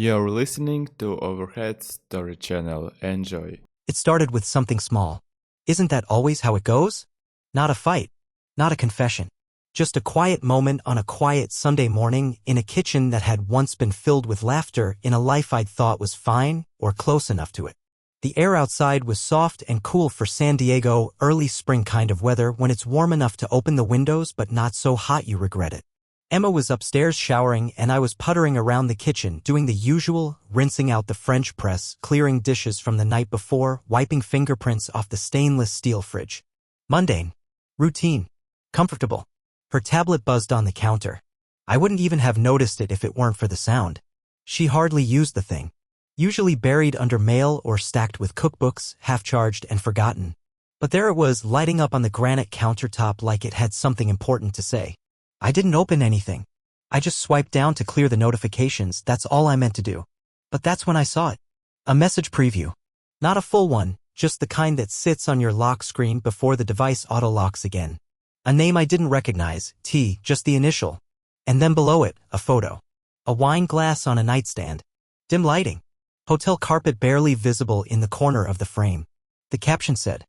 You're listening to Overhead Story Channel. Enjoy. It started with something small. Isn't that always how it goes? Not a fight. Not a confession. Just a quiet moment on a quiet Sunday morning in a kitchen that had once been filled with laughter in a life I'd thought was fine or close enough to it. The air outside was soft and cool for San Diego, early spring kind of weather when it's warm enough to open the windows but not so hot you regret it. Emma was upstairs showering and I was puttering around the kitchen doing the usual, rinsing out the French press, clearing dishes from the night before, wiping fingerprints off the stainless steel fridge. Mundane. Routine. Comfortable. Her tablet buzzed on the counter. I wouldn't even have noticed it if it weren't for the sound. She hardly used the thing. Usually buried under mail or stacked with cookbooks, half-charged and forgotten. But there it was, lighting up on the granite countertop like it had something important to say. I didn't open anything. I just swiped down to clear the notifications, that's all I meant to do. But that's when I saw it. A message preview. Not a full one, just the kind that sits on your lock screen before the device auto-locks again. A name I didn't recognize, T, just the initial. And then below it, a photo. A wine glass on a nightstand. Dim lighting. Hotel carpet barely visible in the corner of the frame. The caption said,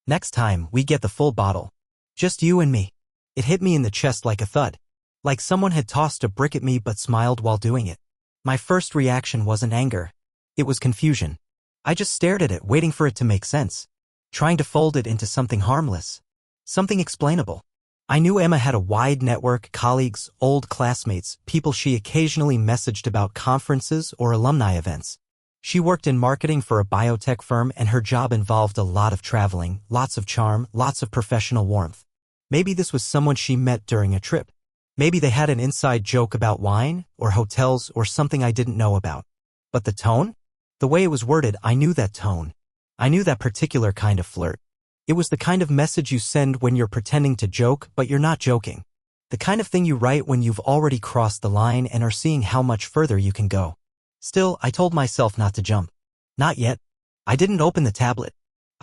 "Next time, we get the full bottle. Just you and me." It hit me in the chest like a thud. Like someone had tossed a brick at me but smiled while doing it. My first reaction wasn't anger. It was confusion. I just stared at it, waiting for it to make sense. Trying to fold it into something harmless. Something explainable. I knew Emma had a wide network, colleagues, old classmates, people she occasionally messaged about conferences or alumni events. She worked in marketing for a biotech firm and her job involved a lot of traveling, lots of charm, lots of professional warmth. Maybe this was someone she met during a trip. Maybe they had an inside joke about wine, or hotels, or something I didn't know about. But the tone? The way it was worded, I knew that tone. I knew that particular kind of flirt. It was the kind of message you send when you're pretending to joke, but you're not joking. The kind of thing you write when you've already crossed the line and are seeing how much further you can go. Still, I told myself not to jump. Not yet. I didn't open the tablet.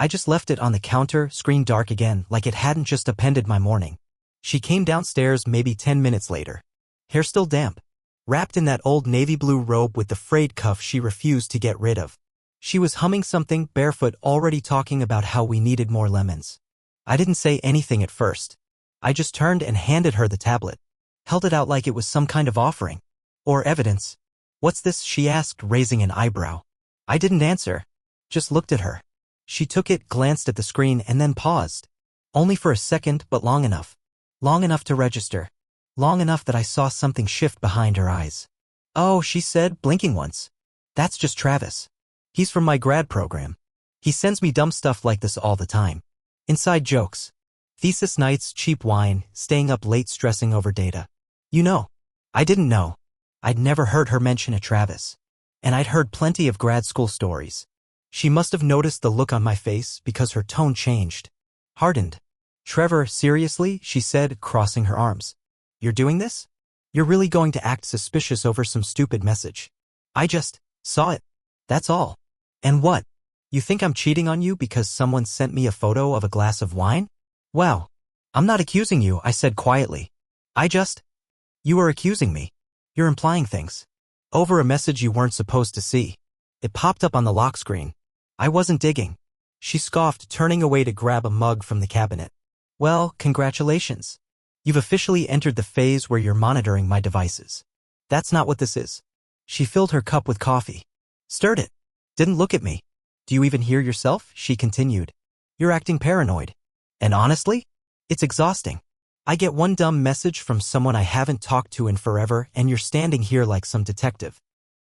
I just left it on the counter, screen dark again, like it hadn't just upended my morning. She came downstairs maybe 10 minutes later. Hair still damp. Wrapped in that old navy blue robe with the frayed cuff she refused to get rid of. She was humming something, barefoot, already talking about how we needed more lemons. I didn't say anything at first. I just turned and handed her the tablet. Held it out like it was some kind of offering. Or evidence. "What's this?" she asked, raising an eyebrow. I didn't answer. Just looked at her. She took it, glanced at the screen, and then paused. Only for a second, but long enough. Long enough to register. Long enough that I saw something shift behind her eyes. "Oh," she said, blinking once. "That's just Travis. He's from my grad program. He sends me dumb stuff like this all the time. Inside jokes. Thesis nights, cheap wine, staying up late stressing over data. You know." I didn't know. I'd never heard her mention a Travis. And I'd heard plenty of grad school stories. She must have noticed the look on my face because her tone changed. Hardened. "Trevor, seriously?" she said, crossing her arms. "You're doing this? You're really going to act suspicious over some stupid message? I just saw it. That's all. And what? You think I'm cheating on you because someone sent me a photo of a glass of wine? Well, I'm not accusing you," I said quietly. You are accusing me. You're implying things. Over a message you weren't supposed to see. It popped up on the lock screen. I wasn't digging." She scoffed, turning away to grab a mug from the cabinet. "Well, congratulations. You've officially entered the phase where you're monitoring my devices. That's not what this is." She filled her cup with coffee. Stirred it. Didn't look at me. "Do you even hear yourself?" she continued. "You're acting paranoid. And honestly, it's exhausting. I get one dumb message from someone I haven't talked to in forever and you're standing here like some detective.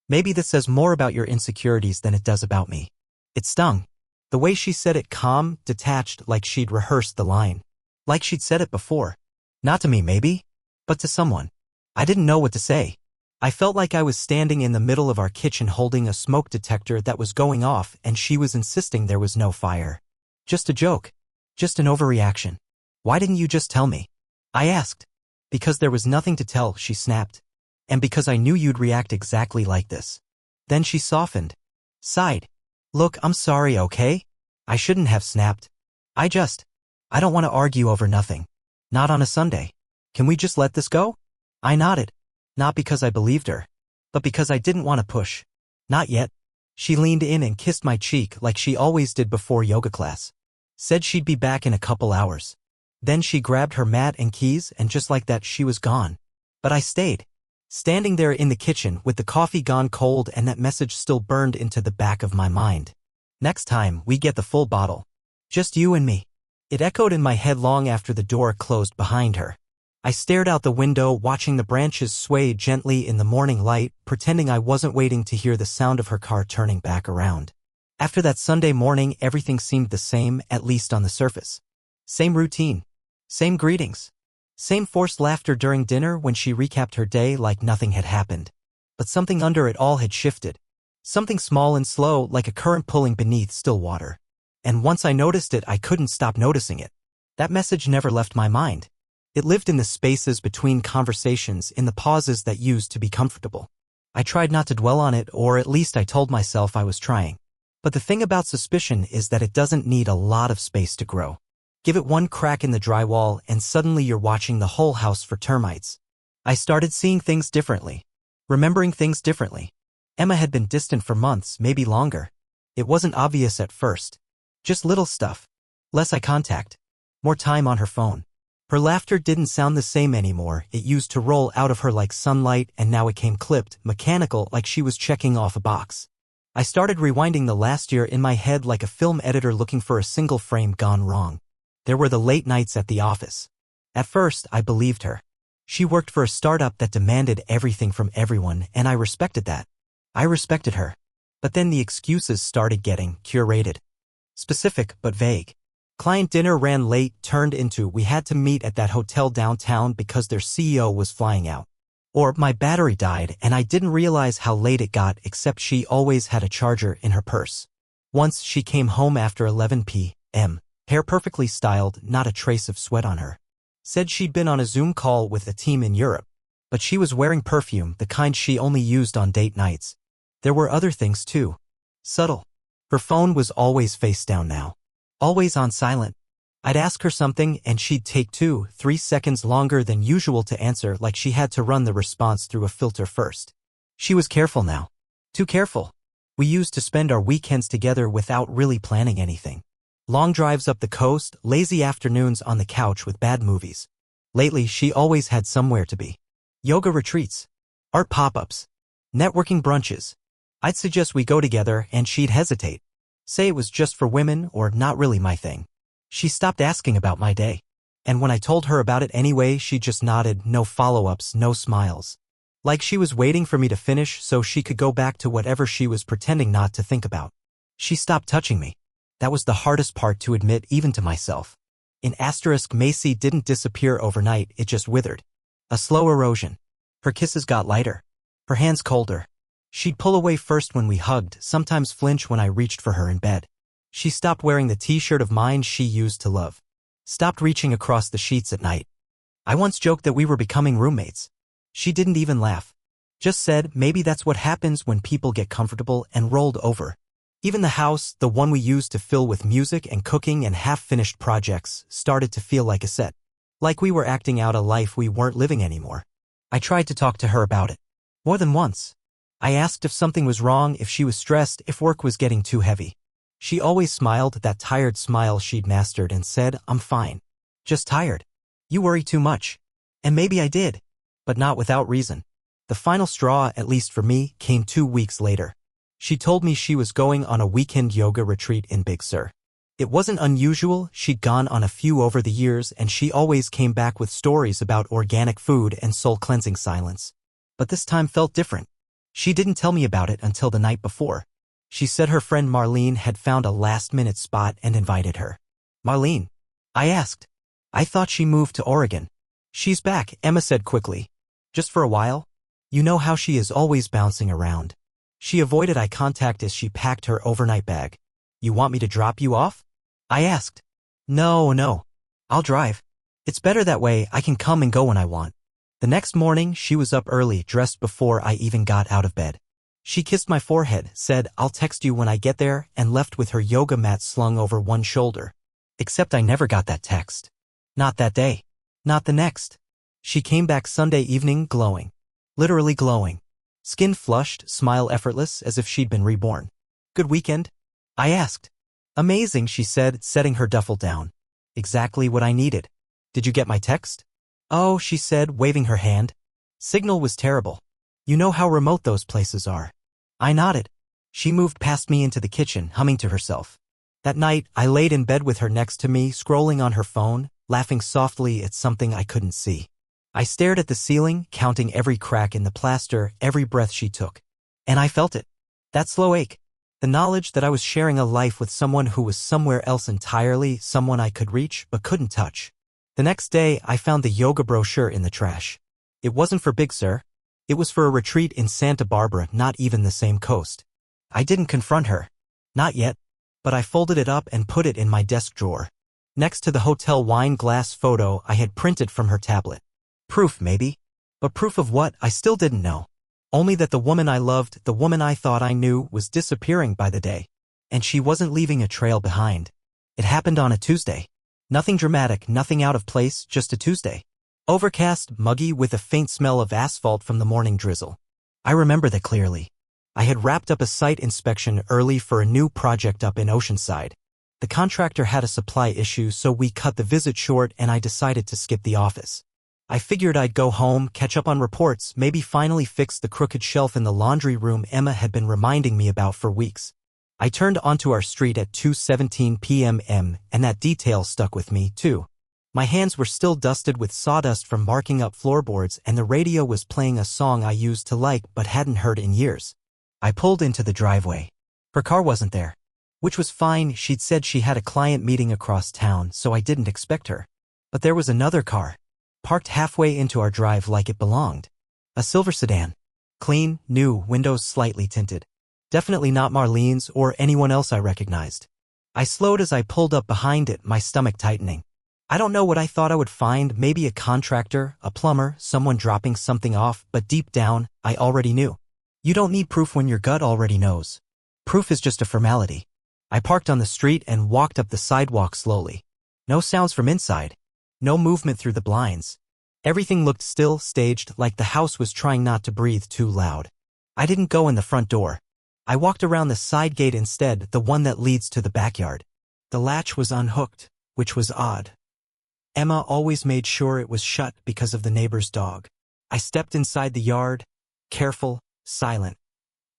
Maybe this says more about your insecurities than it does about me." It stung. The way she said it, calm, detached, like she'd rehearsed the line. Like she'd said it before. Not to me maybe, but to someone. I didn't know what to say. I felt like I was standing in the middle of our kitchen holding a smoke detector that was going off and she was insisting there was no fire. Just a joke. Just an overreaction. "Why didn't you just tell me?" I asked. "Because there was nothing to tell," she snapped. "And because I knew you'd react exactly like this." Then she softened. Sighed. "Look, I'm sorry, okay? I shouldn't have snapped. I don't want to argue over nothing. Not on a Sunday. Can we just let this go?" I nodded. Not because I believed her. but because I didn't want to push. Not yet. She leaned in and kissed my cheek like she always did before yoga class. Said she'd be back in a couple hours. Then she grabbed her mat and keys, and just like that she was gone. But I stayed. Standing there in the kitchen with the coffee gone cold and that message still burned into the back of my mind. Next time, we get the full bottle. Just you and me. It echoed in my head long after the door closed behind her. I stared out the window, watching the branches sway gently in the morning light, pretending I wasn't waiting to hear the sound of her car turning back around. After that Sunday morning, everything seemed the same, at least on the surface. Same routine. Same greetings. Same forced laughter during dinner when she recapped her day like nothing had happened. But something under it all had shifted. Something small and slow, like a current pulling beneath still water. And once I noticed it, I couldn't stop noticing it. That message never left my mind. It lived in the spaces between conversations, in the pauses that used to be comfortable. I tried not to dwell on it, or at least I told myself I was trying. But the thing about suspicion is that it doesn't need a lot of space to grow. Give it one crack in the drywall and suddenly you're watching the whole house for termites. I started seeing things differently. Remembering things differently. Emma had been distant for months, maybe longer. It wasn't obvious at first. Just little stuff. Less eye contact. More time on her phone. Her laughter didn't sound the same anymore. It used to roll out of her like sunlight, and now it came clipped, mechanical, like she was checking off a box. I started rewinding the last year in my head like a film editor looking for a single frame gone wrong. There were the late nights at the office. At first, I believed her. She worked for a startup that demanded everything from everyone, and I respected that. I respected her. But then the excuses started getting curated. Specific, but vague. Client dinner ran late turned into we had to meet at that hotel downtown because their CEO was flying out. Or my battery died and I didn't realize how late it got, except she always had a charger in her purse. Once she came home after 11 p.m., hair perfectly styled, not a trace of sweat on her. Said she'd been on a Zoom call with a team in Europe. But she was wearing perfume, the kind she only used on date nights. There were other things too. Subtle. Her phone was always face down now. Always on silent. I'd ask her something and she'd take 2-3 seconds longer than usual to answer, like she had to run the response through a filter first. She was careful now. Too careful. We used to spend our weekends together without really planning anything. Long drives up the coast, lazy afternoons on the couch with bad movies. Lately, she always had somewhere to be. Yoga retreats. Art pop-ups. Networking brunches. I'd suggest we go together and she'd hesitate. Say it was just for women or not really my thing. She stopped asking about my day. And when I told her about it anyway, she just nodded, no follow-ups, no smiles. Like she was waiting for me to finish so she could go back to whatever she was pretending not to think about. She stopped touching me. That was the hardest part to admit even to myself. In asterisk, Macy didn't disappear overnight, it just withered. A slow erosion. Her kisses got lighter. Her hands colder. She'd pull away first when we hugged, sometimes flinch when I reached for her in bed. She stopped wearing the t-shirt of mine she used to love. Stopped reaching across the sheets at night. I once joked that we were becoming roommates. She didn't even laugh. Just said, maybe that's what happens when people get comfortable, and rolled over. Even the house, the one we used to fill with music and cooking and half-finished projects, started to feel like a set. Like we were acting out a life we weren't living anymore. I tried to talk to her about it. More than once. I asked if something was wrong, if she was stressed, if work was getting too heavy. She always smiled, that tired smile she'd mastered, and said, I'm fine. Just tired. You worry too much. And maybe I did. But not without reason. The final straw, at least for me, came 2 weeks later. She told me she was going on a weekend yoga retreat in Big Sur. It wasn't unusual, she'd gone on a few over the years, and she always came back with stories about organic food and soul-cleansing silence. But this time felt different. She didn't tell me about it until the night before. She said her friend Marlene had found a last-minute spot and invited her. Marlene? I asked. I thought she moved to Oregon. She's back, Emma said quickly. Just for a while? You know how she is always bouncing around. She avoided eye contact as she packed her overnight bag. You want me to drop you off? I asked. No. I'll drive. It's better that way, I can come and go when I want. The next morning, she was up early, dressed before I even got out of bed. She kissed my forehead, said, I'll text you when I get there, and left with her yoga mat slung over one shoulder. Except I never got that text. Not that day. Not the next. She came back Sunday evening glowing. Literally glowing. Skin flushed, smile effortless, as if she'd been reborn. Good weekend? I asked. Amazing, she said, setting her duffel down. Exactly what I needed. Did you get my text? Oh, she said, waving her hand. Signal was terrible. You know how remote those places are. I nodded. She moved past me into the kitchen, humming to herself. That night, I laid in bed with her next to me, scrolling on her phone, laughing softly at something I couldn't see. I stared at the ceiling, counting every crack in the plaster, every breath she took. And I felt it. That slow ache. The knowledge that I was sharing a life with someone who was somewhere else entirely, someone I could reach but couldn't touch. The next day, I found the yoga brochure in the trash. It wasn't for Big Sur. It was for a retreat in Santa Barbara, not even the same coast. I didn't confront her. Not yet. But I folded it up and put it in my desk drawer, next to the hotel wine glass photo I had printed from her tablet. Proof, maybe. But proof of what, I still didn't know. Only that the woman I loved, the woman I thought I knew, was disappearing by the day. And she wasn't leaving a trail behind. It happened on a Tuesday. Nothing dramatic, nothing out of place, just a Tuesday. Overcast, muggy, with a faint smell of asphalt from the morning drizzle. I remember that clearly. I had wrapped up a site inspection early for a new project up in Oceanside. The contractor had a supply issue, so we cut the visit short and I decided to skip the office. I figured I'd go home, catch up on reports, maybe finally fix the crooked shelf in the laundry room Emma had been reminding me about for weeks. I turned onto our street at 2:17 p.m. and that detail stuck with me, too. My hands were still dusted with sawdust from marking up floorboards and the radio was playing a song I used to like but hadn't heard in years. I pulled into the driveway. Her car wasn't there. Which was fine, she'd said she had a client meeting across town, so I didn't expect her. But there was another car, parked halfway into our drive like it belonged. A silver sedan. Clean, new, windows slightly tinted. Definitely not Marlene's or anyone else I recognized. I slowed as I pulled up behind it, my stomach tightening. I don't know what I thought I would find, maybe a contractor, a plumber, someone dropping something off, but deep down, I already knew. You don't need proof when your gut already knows. Proof is just a formality. I parked on the street and walked up the sidewalk slowly. No sounds from inside. No movement through the blinds. Everything looked still, staged, like the house was trying not to breathe too loud. I didn't go in the front door. I walked around the side gate instead, the one that leads to the backyard. The latch was unhooked, which was odd. Emma always made sure it was shut because of the neighbor's dog. I stepped inside the yard, careful, silent.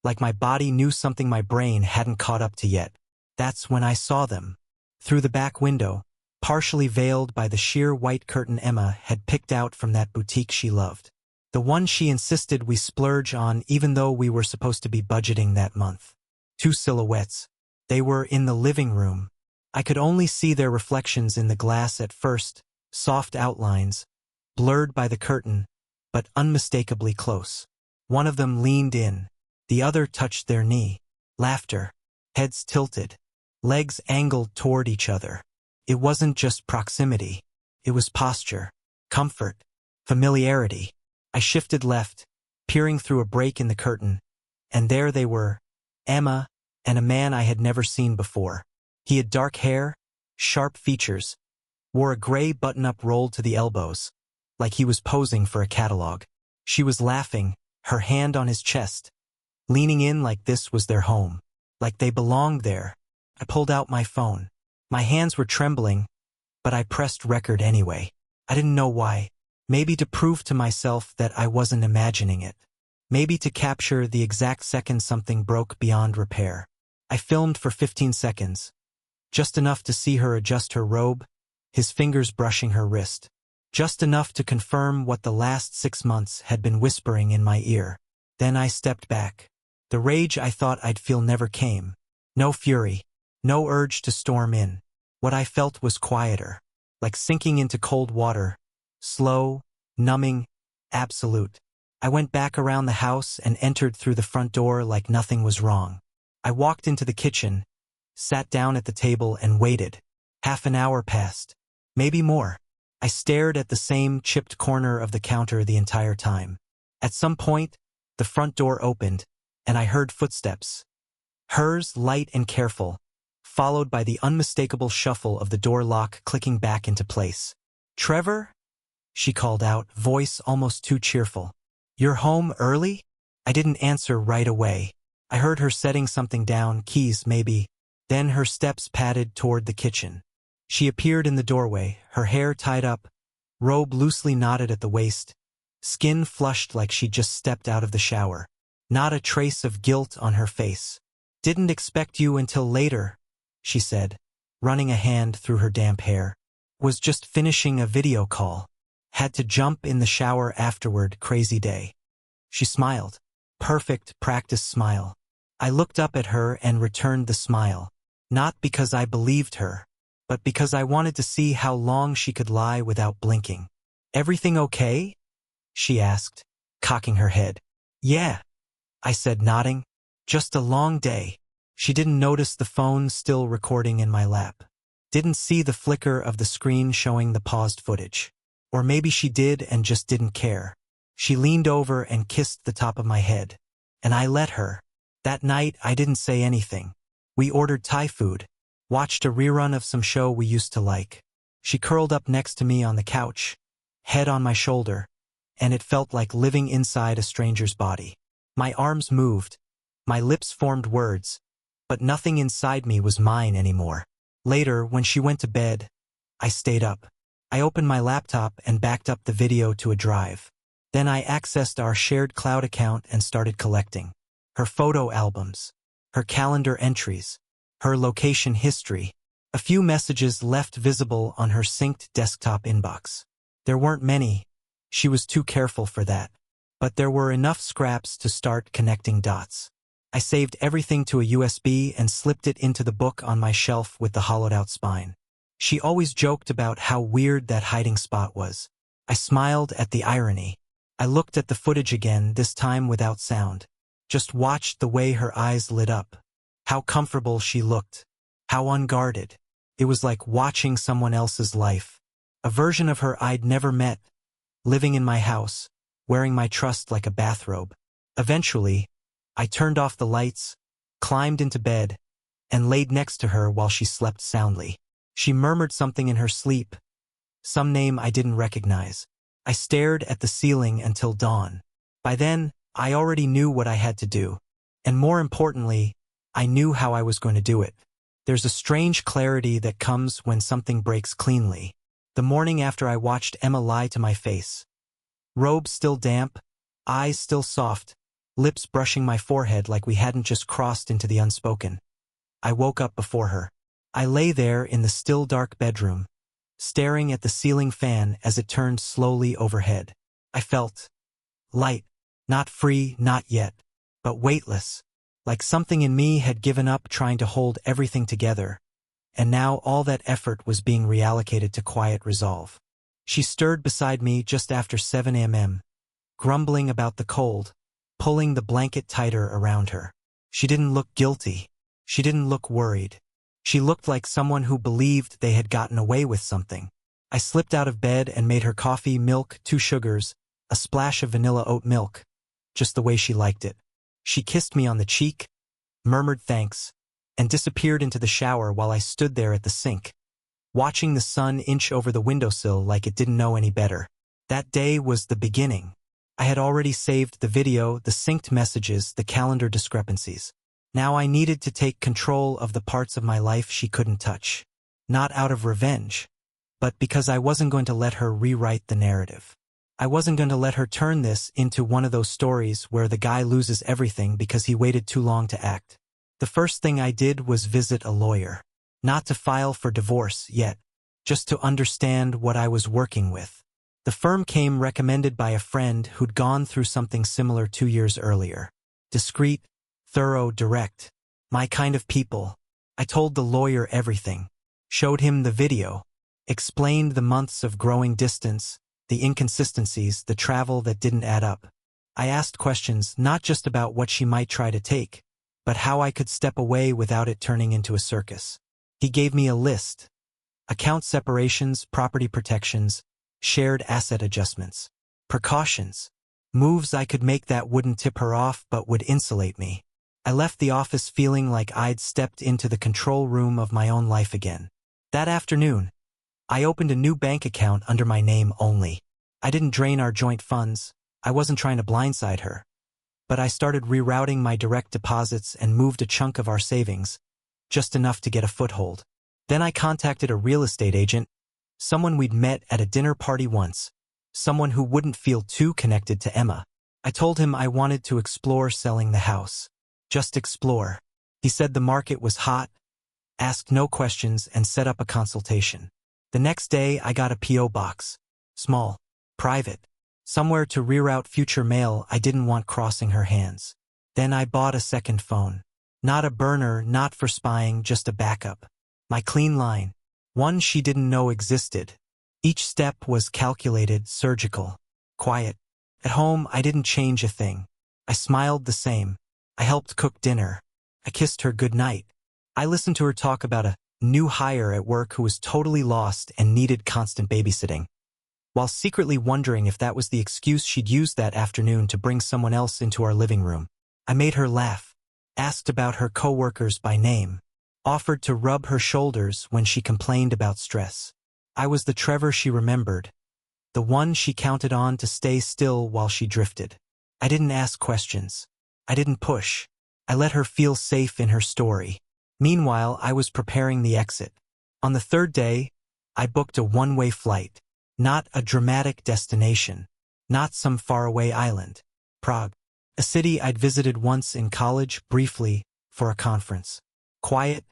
Like my body knew something my brain hadn't caught up to yet. That's when I saw them. Through the back window, partially veiled by the sheer white curtain Emma had picked out from that boutique she loved. The one she insisted we splurge on even though we were supposed to be budgeting that month. Two silhouettes. They were in the living room. I could only see their reflections in the glass at first, soft outlines, blurred by the curtain, but unmistakably close. One of them leaned in. The other touched their knee. Laughter. Heads tilted. Legs angled toward each other. It wasn't just proximity. It was posture, comfort, familiarity. I shifted left, peering through a break in the curtain, and there they were, Emma and a man I had never seen before. He had dark hair, sharp features, wore a gray button-up rolled to the elbows, like he was posing for a catalog. She was laughing, her hand on his chest, leaning in like this was their home, like they belonged there. I pulled out my phone. My hands were trembling, but I pressed record anyway. I didn't know why. Maybe to prove to myself that I wasn't imagining it. Maybe to capture the exact second something broke beyond repair. I filmed for 15 seconds. Just enough to see her adjust her robe, his fingers brushing her wrist. Just enough to confirm what the last 6 months had been whispering in my ear. Then I stepped back. The rage I thought I'd feel never came. No fury. No urge to storm in. What I felt was quieter. Like sinking into cold water. Slow, numbing, absolute. I went back around the house and entered through the front door like nothing was wrong. I walked into the kitchen, sat down at the table and waited. Half an hour passed. Maybe more. I stared at the same chipped corner of the counter the entire time. At some point, the front door opened, and I heard footsteps. Hers light and careful, followed by the unmistakable shuffle of the door lock clicking back into place. "Trevor?" she called out, voice almost too cheerful. "You're home early?" I didn't answer right away. I heard her setting something down, keys maybe. Then her steps padded toward the kitchen. She appeared in the doorway, her hair tied up, robe loosely knotted at the waist, skin flushed like she'd just stepped out of the shower. Not a trace of guilt on her face. "Didn't expect you until later," she said, running a hand through her damp hair. "Was just finishing a video call. Had to jump in the shower afterward, crazy day." She smiled. Perfect practice smile. I looked up at her and returned the smile. Not because I believed her, but because I wanted to see how long she could lie without blinking. "Everything okay?" she asked, cocking her head. "Yeah," I said, nodding. "Just a long day." She didn't notice the phone still recording in my lap. Didn't see the flicker of the screen showing the paused footage. Or maybe she did and just didn't care. She leaned over and kissed the top of my head. And I let her. That night, I didn't say anything. We ordered Thai food, watched a rerun of some show we used to like. She curled up next to me on the couch, head on my shoulder, and it felt like living inside a stranger's body. My arms moved, my lips formed words, but nothing inside me was mine anymore. Later, when she went to bed, I stayed up. I opened my laptop and backed up the video to a drive. Then I accessed our shared cloud account and started collecting. Her photo albums, her calendar entries, her location history, a few messages left visible on her synced desktop inbox. There weren't many. She was too careful for that. But there were enough scraps to start connecting dots. I saved everything to a USB and slipped it into the book on my shelf with the hollowed-out spine. She always joked about how weird that hiding spot was. I smiled at the irony. I looked at the footage again, this time without sound. Just watched the way her eyes lit up. How comfortable she looked. How unguarded. It was like watching someone else's life. A version of her I'd never met. Living in my house, wearing my trust like a bathrobe. Eventually, I turned off the lights, climbed into bed, and laid next to her while she slept soundly. She murmured something in her sleep, some name I didn't recognize. I stared at the ceiling until dawn. By then, I already knew what I had to do. And more importantly, I knew how I was going to do it. There's a strange clarity that comes when something breaks cleanly. The morning after I watched Emma lie to my face. Robe still damp, eyes still soft, lips brushing my forehead like we hadn't just crossed into the unspoken. I woke up before her. I lay there in the still dark bedroom, staring at the ceiling fan as it turned slowly overhead. I felt light, not free, not yet, but weightless, like something in me had given up trying to hold everything together, and now all that effort was being reallocated to quiet resolve. She stirred beside me just after 7 a.m., grumbling about the cold, pulling the blanket tighter around her. She didn't look guilty. She didn't look worried. She looked like someone who believed they had gotten away with something. I slipped out of bed and made her coffee, milk, 2 sugars, a splash of vanilla oat milk, just the way she liked it. She kissed me on the cheek, murmured thanks, and disappeared into the shower while I stood there at the sink, watching the sun inch over the windowsill like it didn't know any better. That day was the beginning. I had already saved the video, the synced messages, the calendar discrepancies. Now I needed to take control of the parts of my life she couldn't touch. Not out of revenge, but because I wasn't going to let her rewrite the narrative. I wasn't going to let her turn this into one of those stories where the guy loses everything because he waited too long to act. The first thing I did was visit a lawyer. Not to file for divorce yet, just to understand what I was working with. The firm came recommended by a friend who'd gone through something similar 2 years earlier. Discreet, thorough, direct. My kind of people. I told the lawyer everything. Showed him the video. Explained the months of growing distance, the inconsistencies, the travel that didn't add up. I asked questions not just about what she might try to take, but how I could step away without it turning into a circus. He gave me a list. Account separations, property protections, shared asset adjustments, precautions, moves I could make that wouldn't tip her off but would insulate me. I left the office feeling like I'd stepped into the control room of my own life again. That afternoon, I opened a new bank account under my name only. I didn't drain our joint funds. I wasn't trying to blindside her. but I started rerouting my direct deposits and moved a chunk of our savings, just enough to get a foothold. Then I contacted a real estate agent, someone we'd met at a dinner party once, someone who wouldn't feel too connected to Emma. I told him I wanted to explore selling the house. Just explore. He said the market was hot, asked no questions, and set up a consultation. The next day, I got a P.O. box. Small, private, somewhere to reroute future mail I didn't want crossing her hands. Then I bought a second phone. Not a burner, not for spying, just a backup. My clean line. One she didn't know existed. Each step was calculated, surgical, quiet. At home, I didn't change a thing. I smiled the same. I helped cook dinner. I kissed her goodnight. I listened to her talk about a new hire at work who was totally lost and needed constant babysitting, while secretly wondering if that was the excuse she'd used that afternoon to bring someone else into our living room. I made her laugh, asked about her coworkers by name, offered to rub her shoulders when she complained about stress. I was the Trevor she remembered, the one she counted on to stay still while she drifted. I didn't ask questions. I didn't push. I let her feel safe in her story. Meanwhile, I was preparing the exit. On the third day, I booked a one-way flight. Not a dramatic destination. Not some faraway island. Prague. A city I'd visited once in college, briefly, for a conference. Quiet,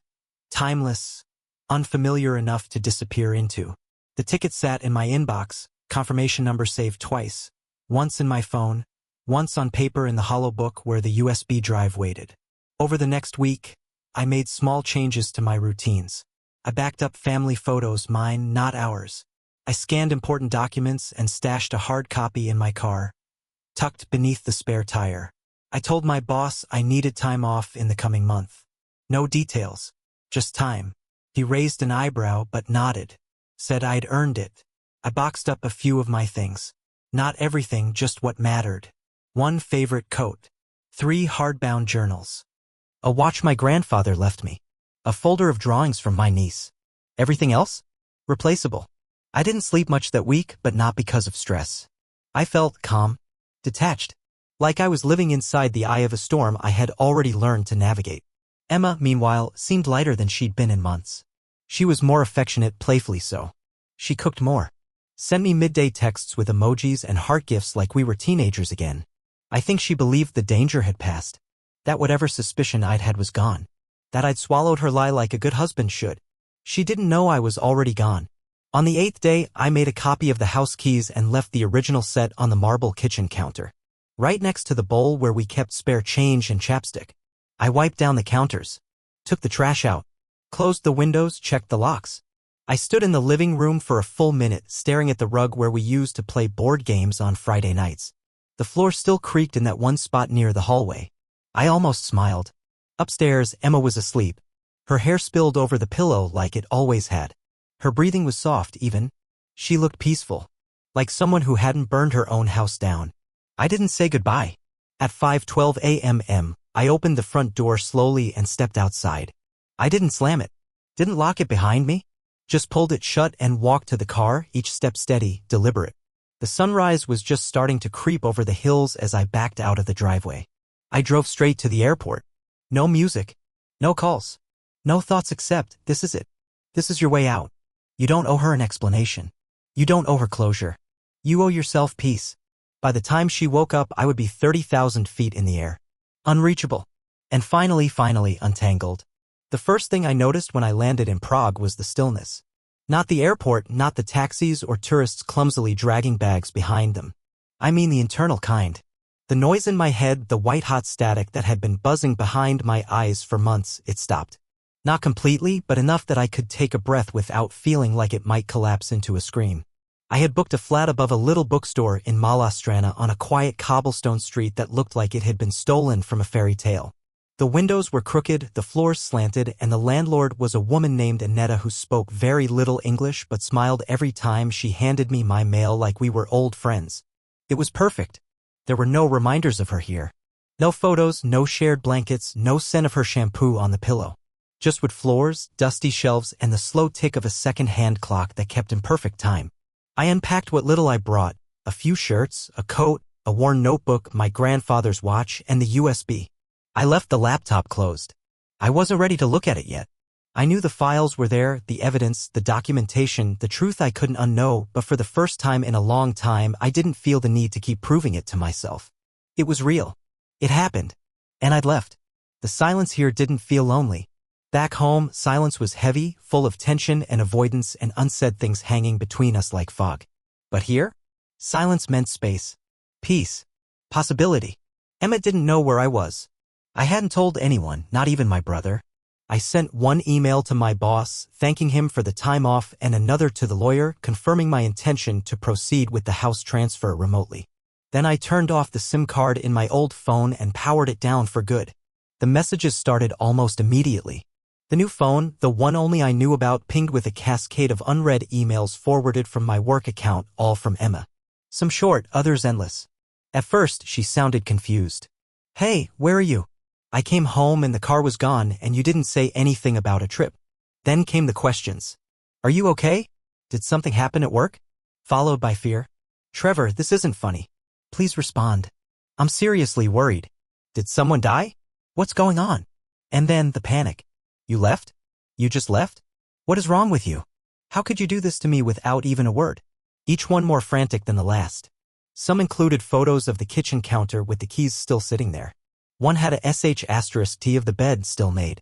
timeless, unfamiliar enough to disappear into. The ticket sat in my inbox, confirmation number saved twice. Once in my phone, once on paper in the hollow book where the USB drive waited. Over the next week, I made small changes to my routines. I backed up family photos, mine, not ours. I scanned important documents and stashed a hard copy in my car, tucked beneath the spare tire. I told my boss I needed time off in the coming month. No details, just time. He raised an eyebrow but nodded, said I'd earned it. I boxed up a few of my things. Not everything, just what mattered. One favorite coat. 3 hardbound journals. A watch my grandfather left me. A folder of drawings from my niece. Everything else? Replaceable. I didn't sleep much that week, but not because of stress. I felt calm, detached, like I was living inside the eye of a storm I had already learned to navigate. Emma, meanwhile, seemed lighter than she'd been in months. She was more affectionate, playfully so. She cooked more. Sent me midday texts with emojis and heart gifts like we were teenagers again. I think she believed the danger had passed. That whatever suspicion I'd had was gone. That I'd swallowed her lie like a good husband should. She didn't know I was already gone. On the 8th day, I made a copy of the house keys and left the original set on the marble kitchen counter, right next to the bowl where we kept spare change and chapstick. I wiped down the counters, took the trash out, closed the windows, checked the locks. I stood in the living room for a full minute, staring at the rug where we used to play board games on Friday nights. The floor still creaked in that one spot near the hallway. I almost smiled. Upstairs, Emma was asleep. Her hair spilled over the pillow like it always had. Her breathing was soft, even. She looked peaceful, like someone who hadn't burned her own house down. I didn't say goodbye. At 5:12 a.m., I opened the front door slowly and stepped outside. I didn't slam it, didn't lock it behind me, just pulled it shut and walked to the car, each step steady, deliberate. The sunrise was just starting to creep over the hills as I backed out of the driveway. I drove straight to the airport. No music, no calls, no thoughts except, this is it. This is your way out. You don't owe her an explanation. You don't owe her closure. You owe yourself peace. By the time she woke up, I would be 30,000 feet in the air. Unreachable. And finally untangled. The first thing I noticed when I landed in Prague was the stillness. Not the airport, not the taxis or tourists clumsily dragging bags behind them. I mean the internal kind. The noise in my head, the white-hot static that had been buzzing behind my eyes for months, it stopped. Not completely, but enough that I could take a breath without feeling like it might collapse into a scream. I had booked a flat above a little bookstore in Mala Strana on a quiet cobblestone street that looked like it had been stolen from a fairy tale. The windows were crooked, the floors slanted, and the landlord was a woman named Annetta who spoke very little English but smiled every time she handed me my mail like we were old friends. It was perfect. There were no reminders of her here. No photos, no shared blankets, no scent of her shampoo on the pillow. Just wood floors, dusty shelves, and the slow tick of a second-hand clock that kept in perfect time. I unpacked what little I brought, a few shirts, a coat, a worn notebook, my grandfather's watch, and the USB. I left the laptop closed. I wasn't ready to look at it yet. I knew the files were there, the evidence, the documentation, the truth I couldn't unknow, but for the first time in a long time, I didn't feel the need to keep proving it to myself. It was real. It happened. And I'd left. The silence here didn't feel lonely. Back home, silence was heavy, full of tension and avoidance and unsaid things hanging between us like fog. But here, silence meant space, peace, possibility. Emma didn't know where I was. I hadn't told anyone, not even my brother. I sent one email to my boss, thanking him for the time off, and another to the lawyer, confirming my intention to proceed with the house transfer remotely. Then I turned off the SIM card in my old phone and powered it down for good. The messages started almost immediately. The new phone, the one only I knew about, pinged with a cascade of unread emails forwarded from my work account, all from Emma. Some short, others endless. At first, she sounded confused. "Hey, where are you? I came home and the car was gone and you didn't say anything about a trip." Then came the questions. "Are you okay? Did something happen at work?" Followed by fear. "Trevor, this isn't funny. Please respond. I'm seriously worried. Did someone die? What's going on?" And then the panic. "You left? You just left? What is wrong with you? How could you do this to me without even a word?" Each one more frantic than the last. Some included photos of the kitchen counter with the keys still sitting there. One had a *T of the bed still made.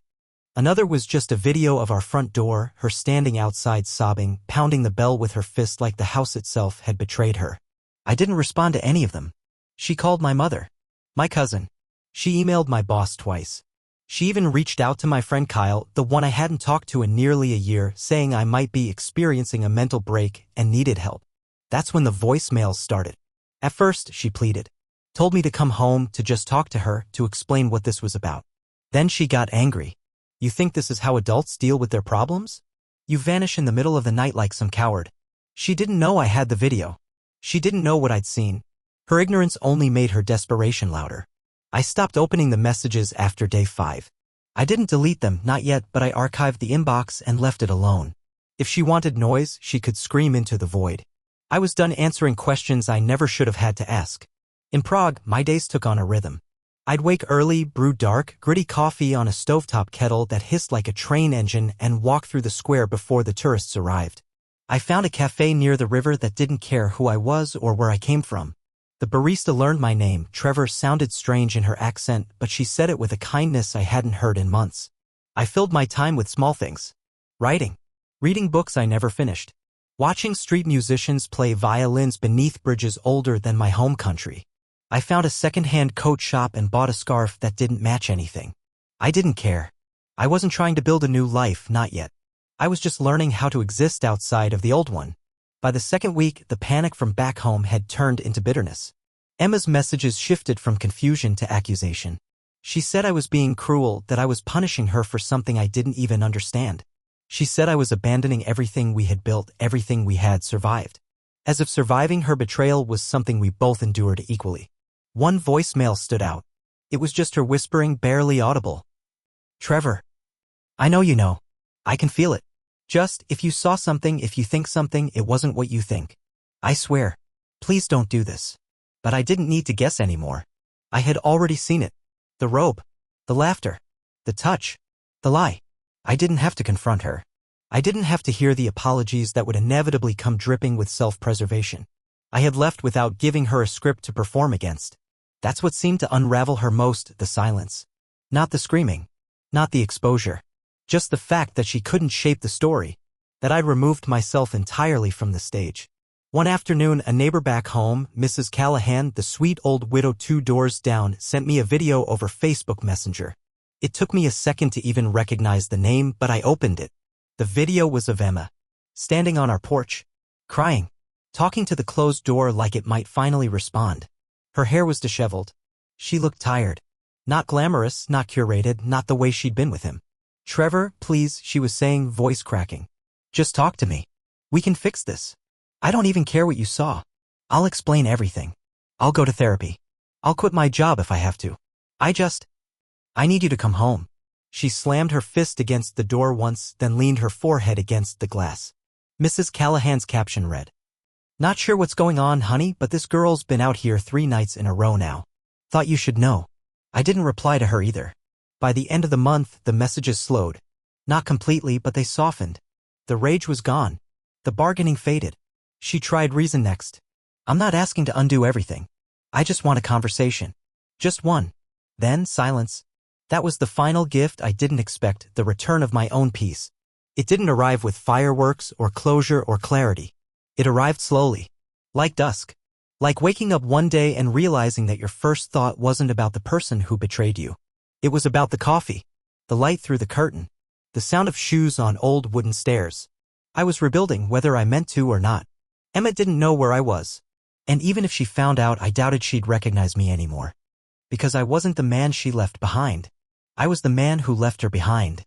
Another was just a video of our front door, her standing outside sobbing, pounding the bell with her fist like the house itself had betrayed her. I didn't respond to any of them. She called my mother, my cousin. She emailed my boss twice. She even reached out to my friend Kyle, the one I hadn't talked to in nearly a year, saying I might be experiencing a mental break and needed help. That's when the voicemails started. At first, she pleaded. Told me to come home, to just talk to her, to explain what this was about. Then she got angry. "You think this is how adults deal with their problems? You vanish in the middle of the night like some coward." She didn't know I had the video. She didn't know what I'd seen. Her ignorance only made her desperation louder. I stopped opening the messages after day 5. I didn't delete them, not yet, but I archived the inbox and left it alone. If she wanted noise, she could scream into the void. I was done answering questions I never should have had to ask. In Prague, my days took on a rhythm. I'd wake early, brew dark, gritty coffee on a stovetop kettle that hissed like a train engine, and walk through the square before the tourists arrived. I found a cafe near the river that didn't care who I was or where I came from. The barista learned my name. Trevor sounded strange in her accent, but she said it with a kindness I hadn't heard in months. I filled my time with small things. Writing. Reading books I never finished. Watching street musicians play violins beneath bridges older than my home country. I found a second-hand coat shop and bought a scarf that didn't match anything. I didn't care. I wasn't trying to build a new life, not yet. I was just learning how to exist outside of the old one. By the second week, the panic from back home had turned into bitterness. Emma's messages shifted from confusion to accusation. She said I was being cruel, that I was punishing her for something I didn't even understand. She said I was abandoning everything we had built, everything we had survived. As if surviving her betrayal was something we both endured equally. One voicemail stood out. It was just her whispering, barely audible. "Trevor, I know you know. I can feel it. Just, if you saw something, if you think something, it wasn't what you think. I swear. Please don't do this." But I didn't need to guess anymore. I had already seen it. The robe. The laughter. The touch. The lie. I didn't have to confront her. I didn't have to hear the apologies that would inevitably come dripping with self-preservation. I had left without giving her a script to perform against. That's what seemed to unravel her most, the silence. Not the screaming. Not the exposure. Just the fact that she couldn't shape the story. That I'd removed myself entirely from the stage. One afternoon, a neighbor back home, Mrs. Callahan, the sweet old widow 2 doors down, sent me a video over Facebook Messenger. It took me a second to even recognize the name, but I opened it. The video was of Emma, standing on our porch, crying, talking to the closed door like it might finally respond. Her hair was disheveled. She looked tired. Not glamorous, not curated, not the way she'd been with him. "Trevor, please," she was saying, voice cracking. "Just talk to me. We can fix this. I don't even care what you saw. I'll explain everything. I'll go to therapy. I'll quit my job if I have to. I need you to come home." She slammed her fist against the door once, then leaned her forehead against the glass. Mrs. Callahan's caption read, Not sure what's going on, honey, but this girl's been out here 3 nights in a row now. Thought you should know. I didn't reply to her either. By the end of the month, the messages slowed. Not completely, but they softened. The rage was gone. The bargaining faded. She tried reason next. I'm not asking to undo everything. I just want a conversation. Just one. Then silence. That was the final gift I didn't expect, the return of my own peace. It didn't arrive with fireworks or closure or clarity. It arrived slowly. Like dusk. Like waking up one day and realizing that your first thought wasn't about the person who betrayed you. It was about the coffee, the light through the curtain, the sound of shoes on old wooden stairs. I was rebuilding whether I meant to or not. Emma didn't know where I was. And even if she found out, I doubted she'd recognize me anymore. Because I wasn't the man she left behind. I was the man who left her behind.